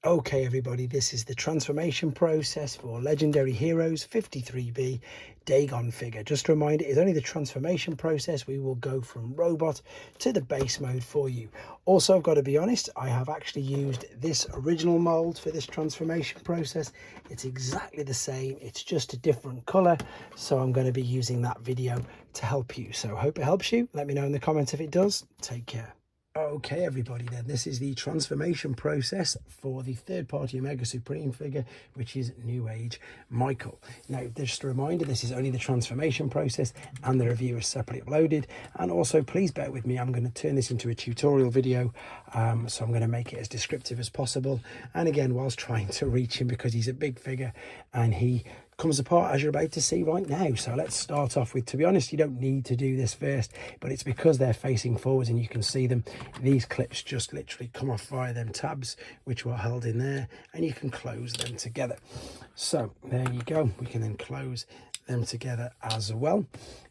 Okay everybody, this is the transformation process for Legendary Heroes 53B Dagon figure. Just a reminder, it's only the transformation process. We will go from robot to the base mode for you. Also, I've got to be honest, I have actually used this original mold for this transformation process. It's exactly the same, it's just a different color. So I'm going to be using that video to help you. So hope it helps you. Let me know in the comments if it does. Take care. Okay everybody, then this is the transformation process for the third-party Omega Supreme figure, which is Newage Michael. Now just a reminder, this is only the transformation process and the review is separately uploaded. And also please bear with me, I'm going to turn this into a tutorial video, so I'm going to make it as descriptive as possible, and again whilst trying to reach him because he's a big figure and he comes apart as you're about to see right now. So let's start off with, to be honest, you don't need to do this first, but it's because they're facing forwards and you can see them. These clips just literally come off via them tabs which were held in there, and you can close them together. So there you go, we can then close them together as well.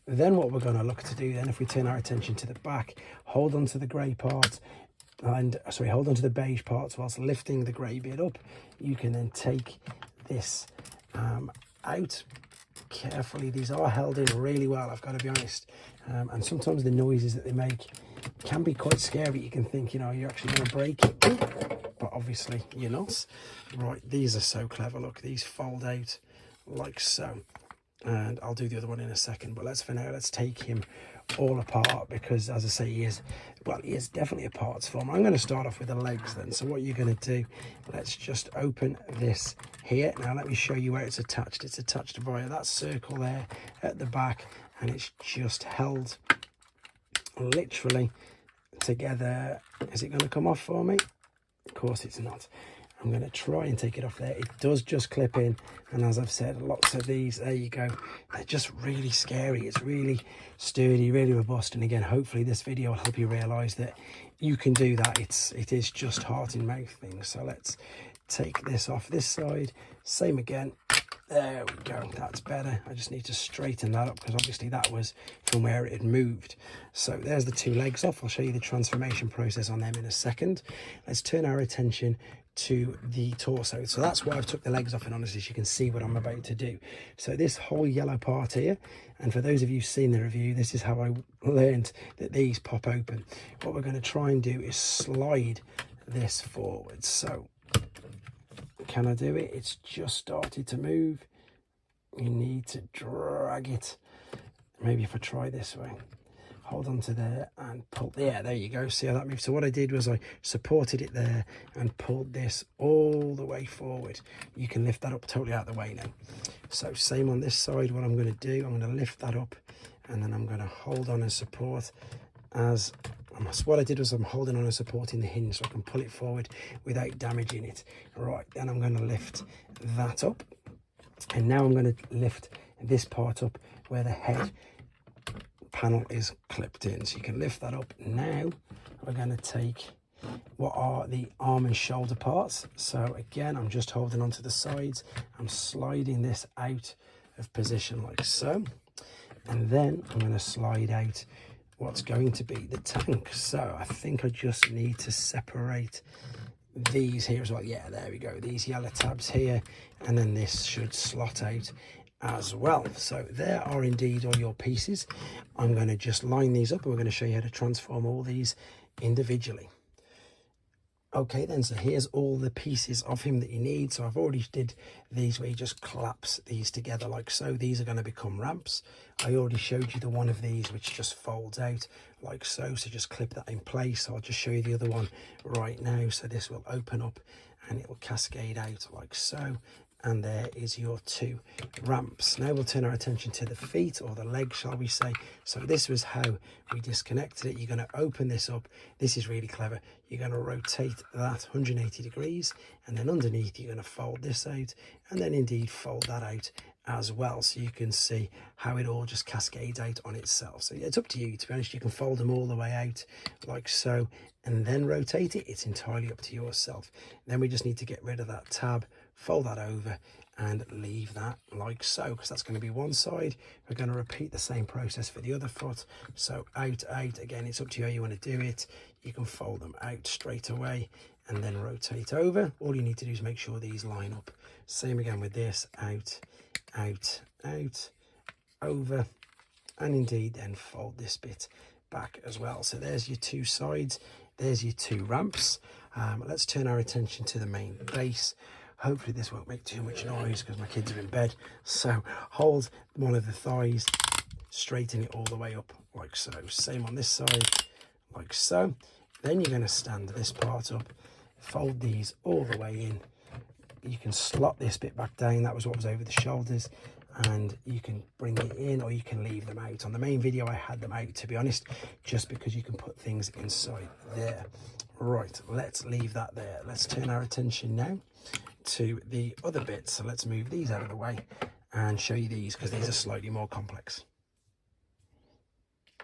Then what we're going to look to do then, if we turn our attention to the back, hold on to the grey part and hold on to the beige parts whilst lifting the grey bit up. You can then take this out carefully. These are held in really well, I've got to be honest, and sometimes the noises that they make can be quite scary. You can think, you know, you're actually going to break it, but obviously you're not. Right, these are so clever. Look, these fold out like so, and I'll do the other one in a second, but let's, for now, let's take him all apart because, as I say, he is definitely a parts form. I'm going to start off with the legs then. So what you're going to do, let's just open this here. Now let me show you where it's attached. It's attached via that circle there at the back, and it's just held literally together. Is it going to come off for me? Of course it's not. I'm going to try and take it off there. It does just clip in, and as I've said, lots of these, there you go, they're just really scary. It's really sturdy, really robust, and again, hopefully this video will help you realize that you can do that. It is just heart in mouth things. So let's take this off this side, same again. There we go, that's better. I just need to straighten that up because obviously that was from where it had moved. So there's the two legs off. I'll show you the transformation process on them in a second. Let's turn our attention to the torso. So that's why I've took the legs off, and honestly, you can see what I'm about to do. So this whole yellow part here, and for those of you who've seen the review, this is how I learned that these pop open. What we're going to try and do is slide this forward. So can I do it? It's just started to move. You need to drag it. Maybe if I try this way, hold on to there and pull. Yeah, there you go. See how that moves? So what I did was I supported it there and pulled this all the way forward. You can lift that up totally out of the way now. So same on this side. What I'm going to do, I'm going to lift that up, and then I'm going to hold on and support. As what I did was I'm holding on and supporting the hinge so I can pull it forward without damaging it. Right, then I'm going to lift that up, and now I'm going to lift this part up where the head panel is clipped in. So you can lift that up. Now we're going to take what are the arm and shoulder parts. So again, I'm just holding onto the sides. I'm sliding this out of position like so, and then I'm going to slide out what's going to be the tank. So I think I just need to separate these here as well. Yeah, there we go, these yellow tabs here, and then this should slot out as well. So there are indeed all your pieces. I'm going to just line these up, and we're going to show you how to transform all these individually. Okay then, so here's all the pieces of him that you need. So I've already did these where you just collapse these together like so. These are going to become ramps. I already showed you the one of these which just folds out like so. So just clip that in place. I'll just show you the other one right now. So this will open up and it will cascade out like so. And there is your two ramps. Now we'll turn our attention to the feet, or the legs, shall we say. So this was how we disconnected it. You're going to open this up. This is really clever. You're going to rotate that 180 degrees, and then underneath you're going to fold this out, and then indeed fold that out as well, so you can see how it all just cascades out on itself. So it's up to you, to be honest. You can fold them all the way out like so and then rotate it. It's entirely up to yourself. Then we just need to get rid of that tab, fold that over and leave that like so, because that's going to be one side. We're going to repeat the same process for the other foot. So out, again, it's up to you how you want to do it. You can fold them out straight away, and then rotate over. All you need to do is make sure these line up. Same again with this, out, out, out, over, and indeed then fold this bit back as well. So there's your two sides, there's your two ramps. Let's turn our attention to the main base. Hopefully this won't make too much noise because my kids are in bed. So hold one of the thighs, straighten it all the way up like so. Same on this side, like so. Then you're going to stand this part up, fold these all the way in. You can slot this bit back down. That was what was over the shoulders, and you can bring it in or you can leave them out. On the main video I had them out, to be honest, just because you can put things inside there. Right, let's leave that there. Let's turn our attention now to the other bits. So let's move these out of the way and show you these, because these are slightly more complex.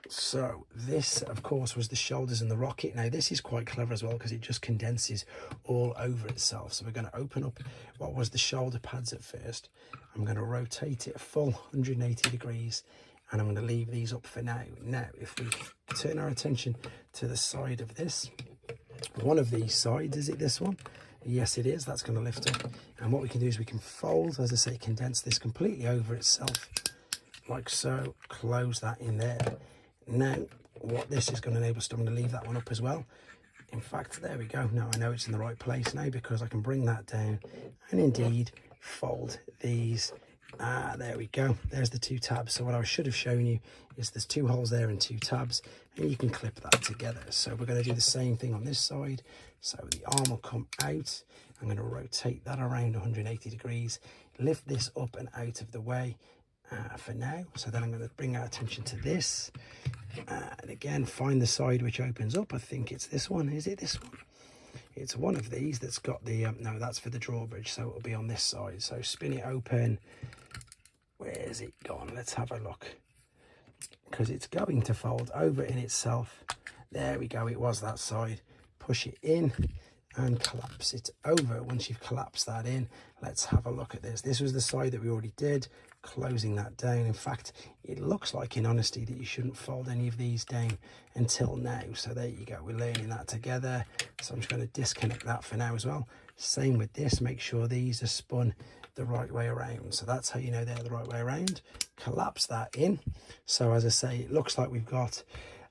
So this, of course, was the shoulders and the rocket. Now this is quite clever as well, because it just condenses all over itself. So we're going to open up what was the shoulder pads at first. I'm going to rotate it a full 180 degrees, and I'm going to leave these up for now. Now if we turn our attention to the side of this, one of these sides, is it this one? Yes it is. That's going to lift up, and what we can do is we can fold, as I say, condense this completely over itself like so, close that in there. Now what this is going to enable us to, I'm going to leave that one up as well. In fact, there we go. Now I know it's in the right place now, because I can bring that down and indeed fold these. There we go. There's the two tabs. So what I should have shown you is there's two holes there and two tabs, and you can clip that together. So we're going to do the same thing on this side. So the arm will come out. I'm going to rotate that around 180 degrees, lift this up and out of the way for now. So then I'm going to bring our attention to this, and again find the side which opens up. I think it's this one. Is it this one? It's one of these that's got the no, that's for the drawbridge, so it'll be on this side. So spin it open. Where's it gone? Let's have a look, because it's going to fold over in itself. There we go. It was that side. Push it in and collapse it over. Once you've collapsed that in, let's have a look at this. This was the side that we already did, closing that down. In fact, it looks like, in honesty, that you shouldn't fold any of these down until now. So there you go, we're learning that together. So I'm just going to disconnect that for now as well. Same with this, make sure these are spun the right way around. So that's how you know they're the right way around. Collapse that in. So as I say, it looks like we've got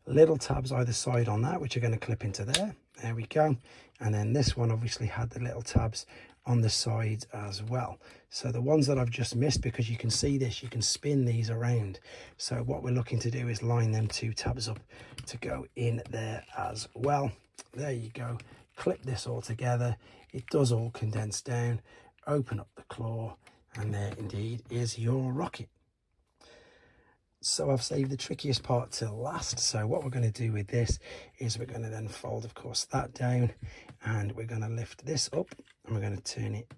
little tabs either side on that, which are going to clip into there. There we go. And then this one obviously had the little tabs on the sides as well. So the ones that I've just missed, because you can see this, you can spin these around. So what we're looking to do is line them two tabs up to go in there as well. There you go. Clip this all together. It does all condense down. Open up the claw, and there indeed is your rocket. So I've saved the trickiest part till last. So what we're going to do with this is we're going to then fold, of course, that down, and we're going to lift this up, and we're going to turn it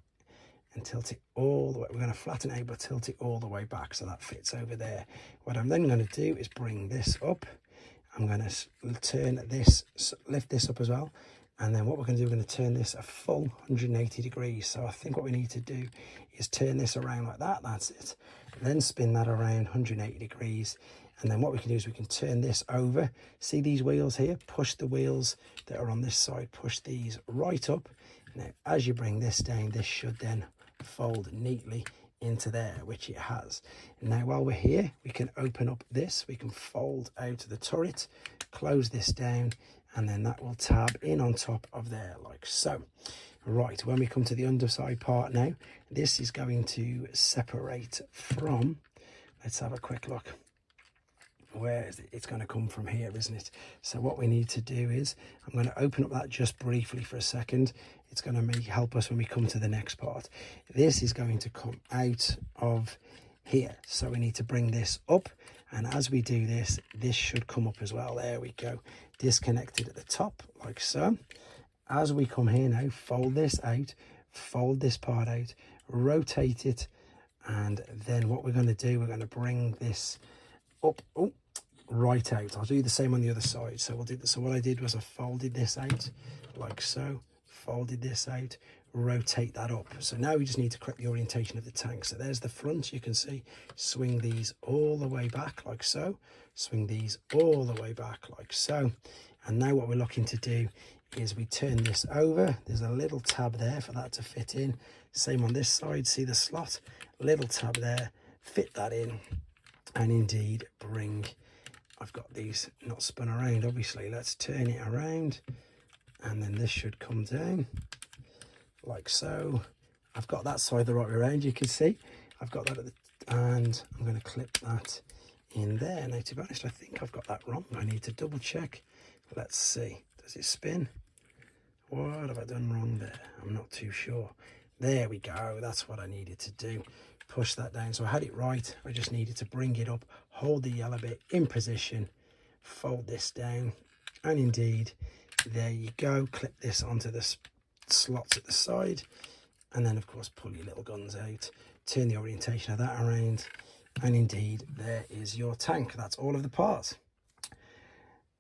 and tilt it all the way. We're going to flatten it out but tilt it all the way back so that fits over there. What I'm then going to do is bring this up. I'm going to turn this, lift this up as well. And then what we're going to do, we're going to turn this a full 180 degrees. So I think what we need to do is turn this around like that. That's it. Then spin that around 180 degrees. And then what we can do is we can turn this over. See these wheels here? Push the wheels that are on this side, push these right up. Now, as you bring this down, this should then fold neatly into there, which it has. Now, while we're here, we can open up this. We can fold out the turret, close this down, and then that will tab in on top of there like so. Right, when we come to the underside part now, this is going to separate from, let's have a quick look. Where is it? It's going to come from here, isn't it? So what we need to do is, I'm going to open up that just briefly for a second. It's going to help us when we come to the next part. This is going to come out of here. So we need to bring this up. And as we do this, this should come up as well. There we go. Disconnected at the top like so. As we come here now, fold this out, fold this part out, rotate it. And then what we're going to do, we're going to bring this up, right out. I'll do the same on the other side. So we'll do this. So what I did was I folded this out like so, folded this out, rotate that up. So now we just need to correct the orientation of the tank. So there's the front, you can see. Swing these all the way back like so, swing these all the way back like so. And now what we're looking to do is we turn this over. There's a little tab there for that to fit in. Same on this side, see the slot, little tab there, fit that in, and indeed bring, I've got these not spun around obviously, let's turn it around, and then this should come down like so. I've got that side the right way around, you can see. I've got that at the, and I'm going to clip that in there. Now to be honest, I think I've got that wrong. I need to double check. Let's see, does it spin? What have I done wrong there? I'm not too sure. There we go, that's what I needed to do. Push that down, so I had it right. I just needed to bring it up, hold the yellow bit in position, fold this down, and indeed, there you go. Clip this onto the slots at the side, and then of course pull your little guns out, turn the orientation of that around, and indeed, there is your tank. That's all of the parts.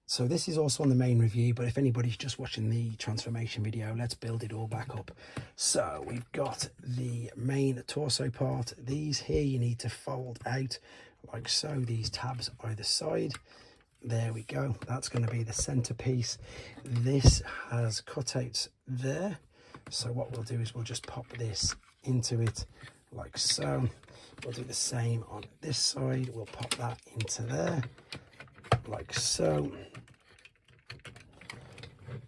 So this is also on the main review, but if anybody's just watching the transformation video, let's build it all back up. So we've got the main torso part. These here you need to fold out like so, these tabs either side. There we go, that's going to be the centerpiece. This has cutouts there, so what we'll do is we'll just pop this into it like so. We'll do the same on this side, we'll pop that into there like so.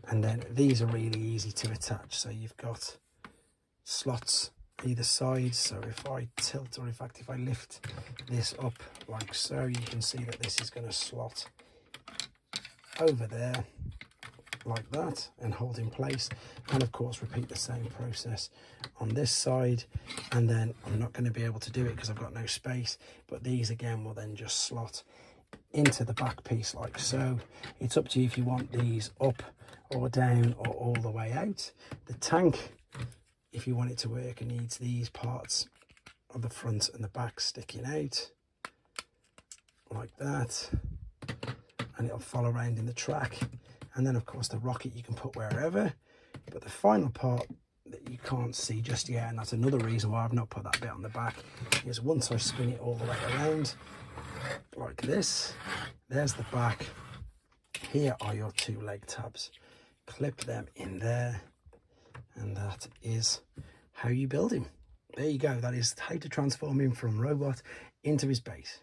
And then these are really easy to attach, so you've got slots either side. So if I tilt, or in fact if I lift this up like so, you can see that this is going to slot over there like that and hold in place. And of course repeat the same process on this side, and then I'm not going to be able to do it because I've got no space, but these again will then just slot into the back piece like so. It's up to you if you want these up or down or all the way out. The tank, if you want it to work, it needs these parts of the front and the back sticking out like that, and it'll follow around in the track. And then of course the rocket you can put wherever, but the final part that you can't see just yet, and that's another reason why I've not put that bit on the back, is once I spin it all the way around like this, there's the back, here are your two leg tabs. Clip them in there, and that is how you build him. There you go, that is how to transform him from robot into his base.